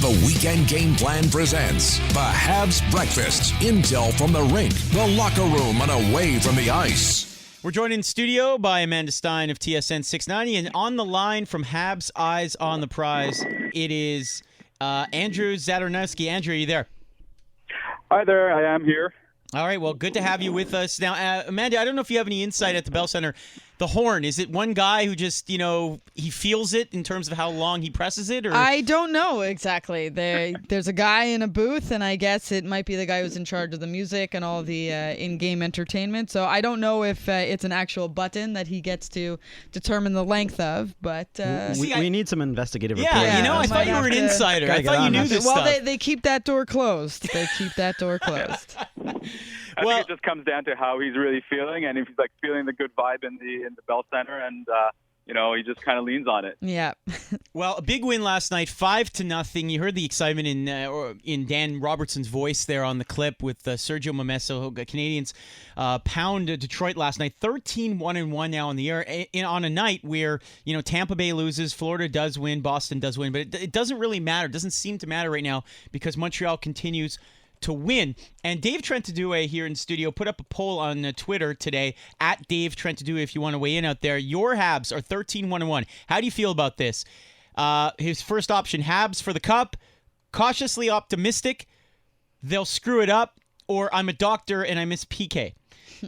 The Weekend Game Plan presents the Habs Breakfast. Intel from the rink, the locker room, and away from the ice. We're joined in studio by Amanda Stein of TSN 690, and on the line from Habs Eyes on the Prize, it is Andrew Zadarnowski. Andrew, are you there? Hi there, I am here. All right, well, good to have you with us. Now, Amanda, I don't know if you have any insight at the Bell Center. The horn, is it one guy who just, he feels it in terms of how long he presses it? Or I don't know exactly. There's a guy in a booth, and I guess it might be the guy who's in charge of the music and all the in-game entertainment. So I don't know if it's an actual button that he gets to determine the length of, but... we need some investigative reporting. Yeah, I thought you were an insider. I thought you knew this stuff. Well, they keep that door closed. They keep that door closed. I think it just comes down to how he's really feeling, and if he's feeling the good vibe in the Bell Center, and he just kind of leans on it. Yeah. Well, a big win last night, 5-0. You heard the excitement in Dan Robertson's voice there on the clip with Sergio Momesso. Canadians pound Detroit last night, 13-1-1 now in the year. On a night where Tampa Bay loses, Florida does win, Boston does win, but it doesn't really matter. It doesn't seem to matter right now because Montreal continues to win. And Dave Trentadue here in studio put up a poll on Twitter today, at Dave Trentadue, if you want to weigh in out there. Your Habs are 13-1-1. How do you feel about this? His first option, Habs for the Cup, cautiously optimistic, they'll screw it up, or I'm a doctor and I miss PK.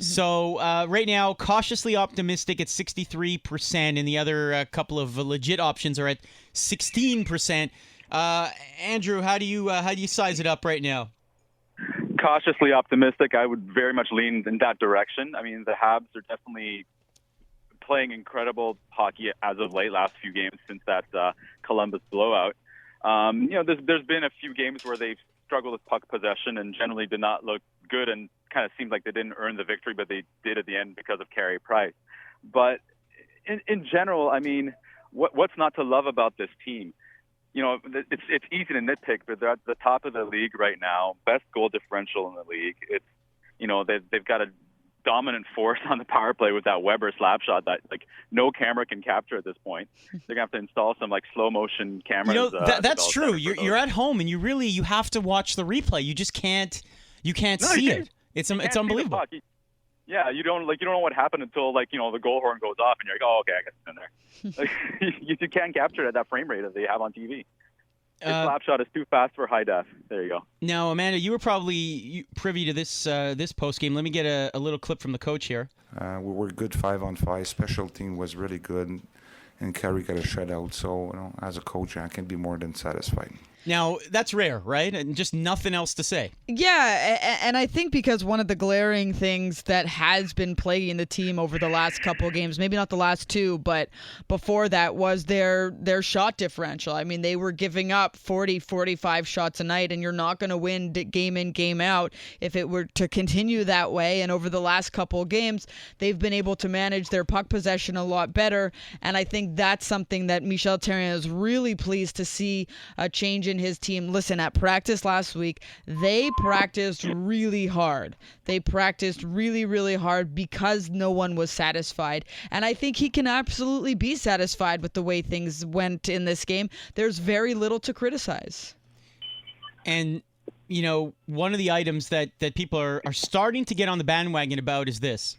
So right now, cautiously optimistic at 63%, and the other couple of legit options are at 16%. Andrew, how do you size it up right now? Cautiously optimistic. I would very much lean in that direction. I mean, the Habs are definitely playing incredible hockey as of late, last few games since that Columbus blowout. There's been a few games where they've struggled with puck possession and generally did not look good and kind of seemed like they didn't earn the victory, but they did at the end because of Carey Price. But in general, I mean, what's not to love about this team? It's easy to nitpick, but they're at the top of the league right now, best goal differential in the league. It's, they've got a dominant force on the power play with that Weber slap shot that no camera can capture at this point. They're gonna have to install some slow motion cameras. That's true. You're at home and you have to watch the replay. You just can't see it. It's unbelievable. Yeah, you don't know what happened until the goal horn goes off and you're like, oh, okay, I guess it's in there. You can't capture it at that frame rate that they have on TV. The slap shot is too fast for high def. There you go. Now, Amanda, you were probably privy to this post game. Let me get a little clip from the coach here. We were good 5-on-5. Special team was really good, and Carey got a shutout. So, as a coach, I can be more than satisfied. Now, that's rare, right? And just nothing else to say. Yeah, and I think because one of the glaring things that has been plaguing the team over the last couple games, maybe not the last two, but before that, was their shot differential. I mean, they were giving up 40, 45 shots a night, and you're not going to win game in, game out if it were to continue that way. And over the last couple games, they've been able to manage their puck possession a lot better, and I think that's something that Michel Therrien is really pleased to see a change in his team. Listen, at practice last week, they practiced really hard. They practiced really, really hard because no one was satisfied. And I think he can absolutely be satisfied with the way things went in this game. There's very little to criticize. And, one of the items that people are starting to get on the bandwagon about is this.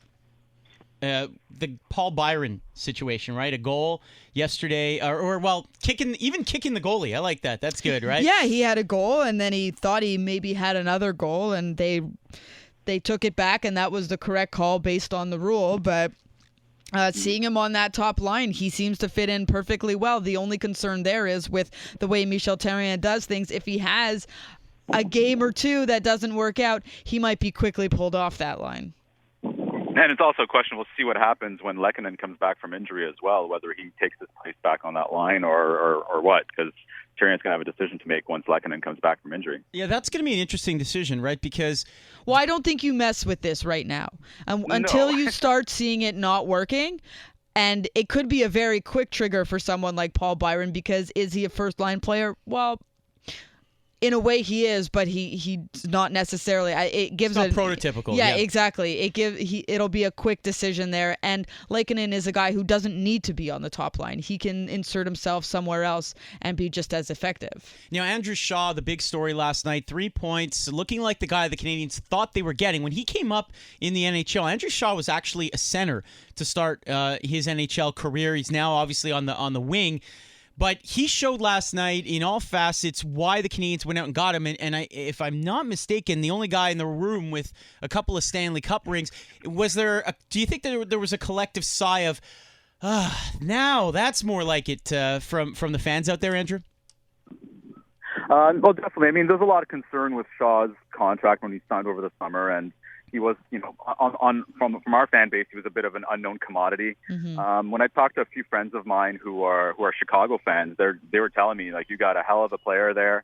The Paul Byron situation, right? A goal yesterday, kicking the goalie. I like that. That's good, right? Yeah, he had a goal, and then he thought he maybe had another goal, and they took it back, and that was the correct call based on the rule. But seeing him on that top line, he seems to fit in perfectly well. The only concern there is with the way Michel Therrien does things. If he has a game or two that doesn't work out, he might be quickly pulled off that line. And it's also a question, we'll see what happens when Lehkonen comes back from injury as well, whether he takes his place back on that line or what, because Therrien's going to have a decision to make once Lehkonen comes back from injury. Yeah, that's going to be an interesting decision, right? Because... Well, I don't think you mess with this right now. Until you start seeing it not working, and it could be a very quick trigger for someone like Paul Byron, because is he a first-line player? Well... in a way he is, but he's not necessarily. It gives it's not prototypical. Yeah, exactly. It'll be a quick decision there. And Lankinen is a guy who doesn't need to be on the top line. He can insert himself somewhere else and be just as effective. Now, Andrew Shaw, the big story last night, 3 points, looking like the guy the Canadiens thought they were getting. When he came up in the NHL, Andrew Shaw was actually a center to start his NHL career. He's now obviously on the wing. But he showed last night in all facets why the Canadiens went out and got him. And if I'm not mistaken, the only guy in the room with a couple of Stanley Cup rings, do you think that there was a collective sigh of, now that's more like it from the fans out there, Andrew? Well, definitely. I mean, there's a lot of concern with Shaw's contract when he signed over the summer, and he was, from our fan base, he was a bit of an unknown commodity. Mm-hmm. When I talked to a few friends of mine who are Chicago fans, they were telling me, like, you got a hell of a player there.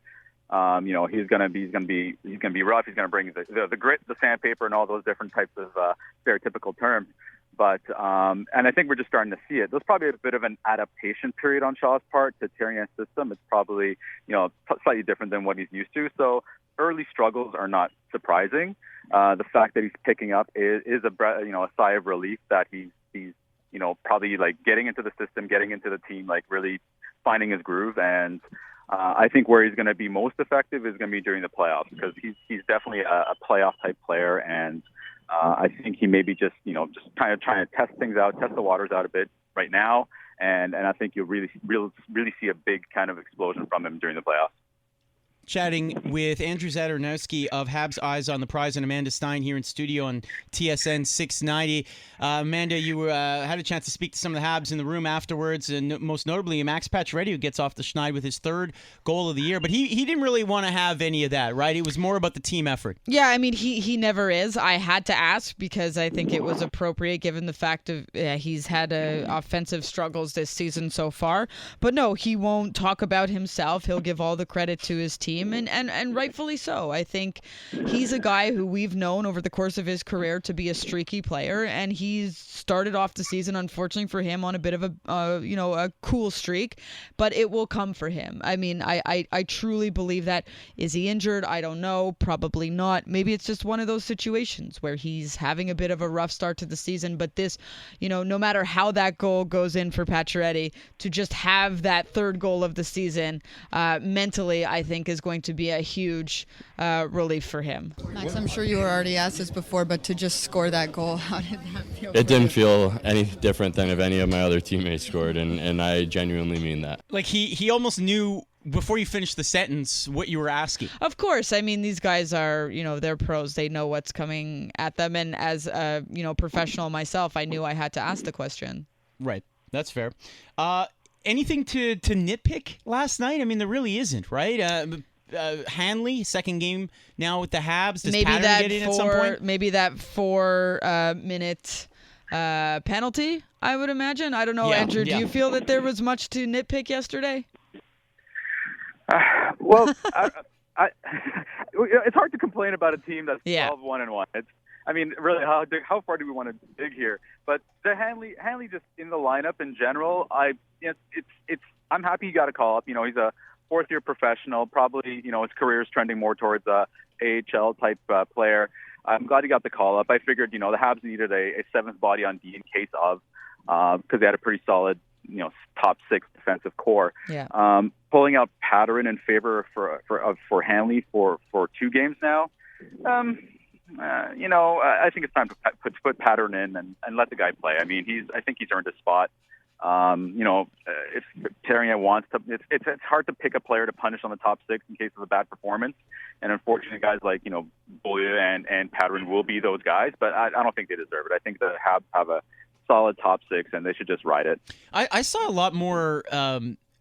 He's gonna be rough. He's gonna bring the grit, the sandpaper, and all those different types of stereotypical terms. But and I think we're just starting to see it. There's probably a bit of an adaptation period on Shaw's part to Therrien's system. It's probably slightly different than what he's used to. So early struggles are not surprising. The fact that he's picking up is a sigh of relief that he's probably like getting into the system, getting into the team, like really finding his groove. And I think where he's going to be most effective is going to be during the playoffs, because he's definitely a playoff type player. And I think he may be just kind of trying to test things out, test the waters out a bit right now. And I think you'll really see a big kind of explosion from him during the playoffs. Chatting with Andrew Zadarnowski of Habs Eyes on the Prize and Amanda Stein here in studio on TSN 690. Amanda, you had a chance to speak to some of the Habs in the room afterwards, and most notably Max Pacioretty, who gets off the schneid with his third goal of the year. But he didn't really want to have any of that, right? It was more about the team effort. Yeah, I mean, he never is. I had to ask because I think it was appropriate given the fact of he's had offensive struggles this season so far. But no, he won't talk about himself. He'll give all the credit to his team. And rightfully so. I think he's a guy who we've known over the course of his career to be a streaky player, and he's started off the season, unfortunately for him, on a bit of a cool streak, but it will come for him. I mean, I truly believe that. Is he injured? I don't know. Probably not. Maybe it's just one of those situations where he's having a bit of a rough start to the season, but this, no matter how that goal goes in for Pacioretty, to just have that third goal of the season, mentally, I think is going to be a huge relief for him. Max, I'm sure you were already asked this before, but to just score that goal, how did that feel? It didn't feel any different than if any of my other teammates scored, and I genuinely mean that. Like he almost knew before you finished the sentence what you were asking. Of course. I mean, these guys are, they're pros. They know what's coming at them. And as a, professional myself, I knew I had to ask the question. Right. That's fair. Anything to nitpick last night? I mean, there really isn't, right? Hanley, second game now with the Habs. Does Pattern get in at some point? Maybe that 4-minute penalty, I would imagine. I don't know, Yeah, Andrew. yeah. Do you feel that there was much to nitpick yesterday? Well, it's hard to complain about a team that's 12-1-1. I mean, really, how far do we want to dig here? But the Hanley just in the lineup in general, I'm happy he got a call up. He's a fourth-year professional. Probably, his career is trending more towards a AHL type player. I'm glad he got the call up. I figured, the Habs needed a seventh body on D in case of, because they had a pretty solid, top six defensive core. Yeah. Pulling out Pattern in favor for Hanley for 2 games now. I think it's time to put Pattern in and let the guy play. I mean, I think he's earned his spot. If Therrien wants to, it's hard to pick a player to punish on the top 6 in case of a bad performance. And unfortunately, guys like, Beaulieu and Pattern will be those guys, but I don't think they deserve it. I think the Habs have a solid top 6 and they should just ride it. I saw a lot more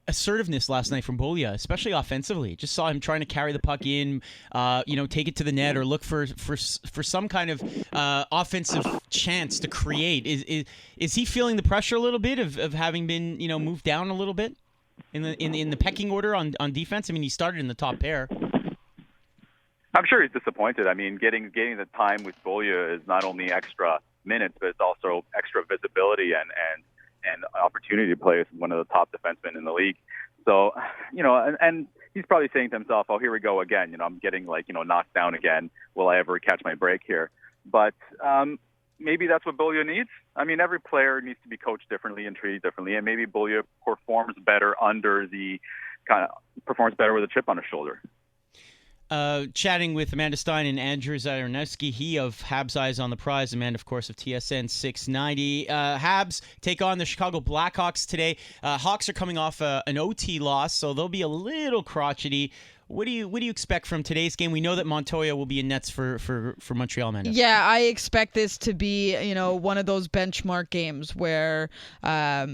assertiveness last night from Beaulieu, especially offensively. Just saw him trying to carry the puck in, take it to the net or look for some kind of offensive chance to create. Is he feeling the pressure a little bit of having been moved down a little bit in the pecking order on defense? I mean, he started in the top pair. I'm sure he's disappointed. I mean, getting the time with Beaulieu is not only extra minutes, but it's also extra visibility and opportunity to play with one of the top defensemen in the league. So, and he's probably saying to himself, "Oh, here we go again. I'm getting knocked down again. Will I ever catch my break here?" But maybe that's what Beaulieu needs. I mean, every player needs to be coached differently and treated differently, and maybe Beaulieu performs better with a chip on his shoulder. Chatting with Amanda Stein and Andrew Zadarnowski, he of Habs Eyes on the Prize, Amanda, of course, of TSN 690. Habs take on the Chicago Blackhawks today. Hawks are coming off an OT loss, so they'll be a little crotchety. What do you expect from today's game? We know that Montoya will be in nets for Montreal, Amanda. Yeah, I expect this to be, one of those benchmark games where,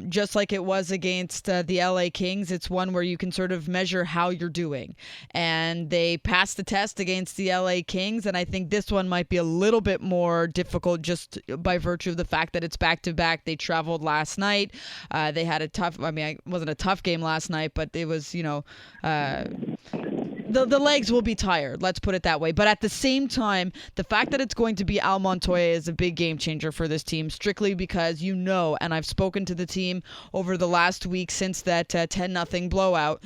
just like it was against the LA Kings, it's one where you can sort of measure how you're doing. And they passed the test against the LA Kings, and I think this one might be a little bit more difficult just by virtue of the fact that it's back-to-back. They traveled last night. They had it wasn't a tough game last night, but it was, the legs will be tired, let's put it that way. But at the same time, the fact that it's going to be Al Montoya is a big game changer for this team, strictly because and I've spoken to the team over the last week since that 10-0 blowout,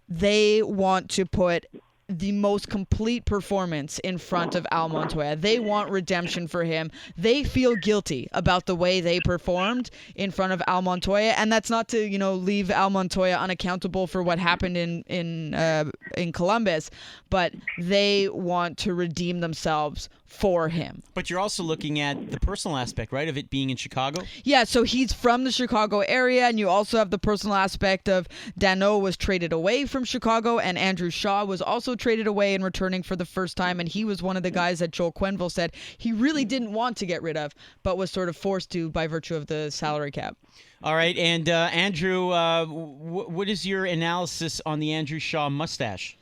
they want to put the most complete performance in front of Al Montoya. They want redemption for him. They feel guilty about the way they performed in front of Al Montoya, and that's not to leave Al Montoya unaccountable for what happened in Columbus, but they want to redeem themselves for him. But you're also looking at the personal aspect, right, of it being in Chicago? Yeah, so he's from the Chicago area, and you also have the personal aspect of Danault was traded away from Chicago, and Andrew Shaw was also traded away and returning for the first time, and he was one of the guys that Joel Quenneville said he really didn't want to get rid of, but was sort of forced to by virtue of the salary cap. All right, and Andrew, what is your analysis on the Andrew Shaw mustache?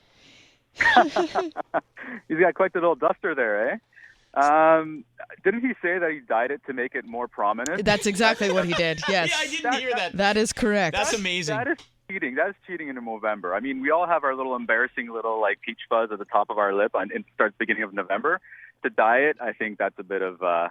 He's got quite the little duster there, eh? Didn't he say that he dyed it to make it more prominent? That's exactly what he did, yes. Yeah, I didn't hear that. That is correct. That's amazing. That is cheating. That is cheating in November. I mean, we all have our little embarrassing little peach fuzz at the top of our lip, and it starts beginning of November. To dye it, I think that's a bit of a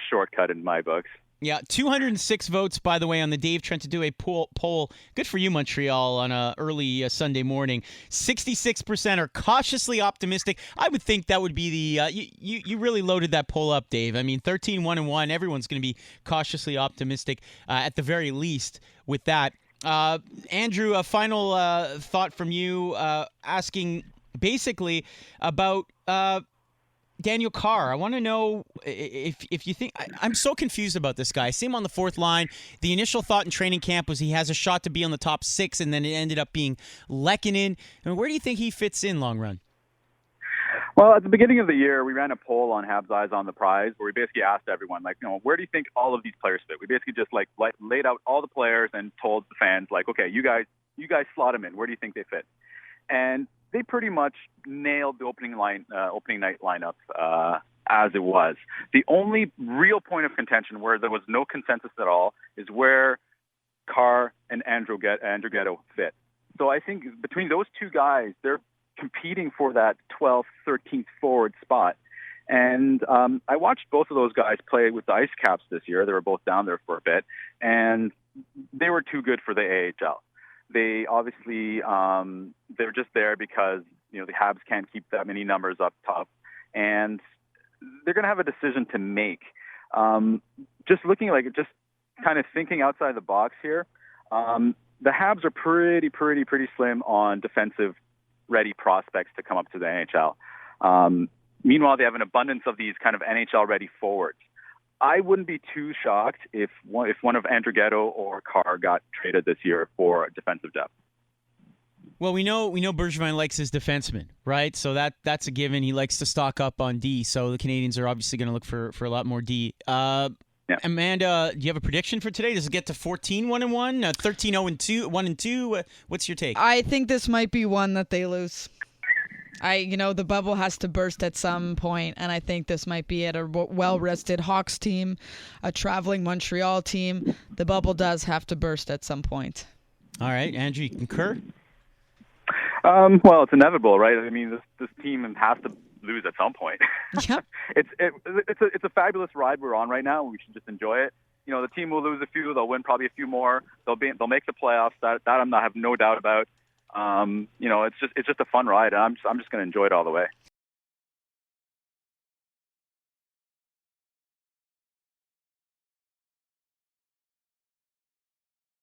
shortcut in my books. Yeah, 206 votes, by the way, on the Dave Trentadue poll. Good for you, Montreal, on a early Sunday morning. 66% are cautiously optimistic. I would think that would be the you really loaded that poll up, Dave. I mean, 13-1-1. Everyone's going to be cautiously optimistic at the very least with that. Andrew, a final thought from you, asking basically about Daniel Carr. I want to know if you think I'm so confused about this guy. I see him on the fourth line. The initial thought in training camp was he has a shot to be on the top six, and then it ended up being Lehkonen. I mean, where do you think he fits in long run? Well, at the beginning of the year, we ran a poll on Habs Eyes on the Prize where we basically asked everyone, where do you think all of these players fit? We basically just laid out all the players and told the fans, okay, you guys slot them in. Where do you think they fit? And they pretty much nailed the opening night lineup as it was. The only real point of contention where there was no consensus at all is where Carr and Andrew Ghetto fit. So I think between those two guys, they're competing for that 12th, 13th forward spot. And I watched both of those guys play with the Ice Caps this year. They were both down there for a bit, and they were too good for the AHL. They obviously they're just there because the Habs can't keep that many numbers up top, and they're going to have a decision to make. Just kind of thinking outside the box here, the Habs are pretty slim on defensive ready prospects to come up to the NHL. Meanwhile, they have an abundance of these kind of NHL ready forwards. I wouldn't be too shocked if one of Andrew Ghetto or Carr got traded this year for defensive depth. Well, we know Bergevin likes his defensemen, right? So that's a given. He likes to stock up on D. So the Canadians are obviously going to look for a lot more D. Yeah. Amanda, do you have a prediction for today? Does it get to 14-1-1, 13-0-2, 1-2? What's your take? I think this might be one that they lose. The bubble has to burst at some point, and I think this might be at a well-rested Hawks team, a traveling Montreal team. The bubble does have to burst at some point. All right, Andrew, you concur? Well, it's inevitable, right? I mean, this team has to lose at some point. Yep. It's a fabulous ride we're on right now. We should just enjoy it. The team will lose a few. They'll win probably a few more. They'll make the playoffs. That I have no doubt about. It's just a fun ride. I'm just going to enjoy it all the way.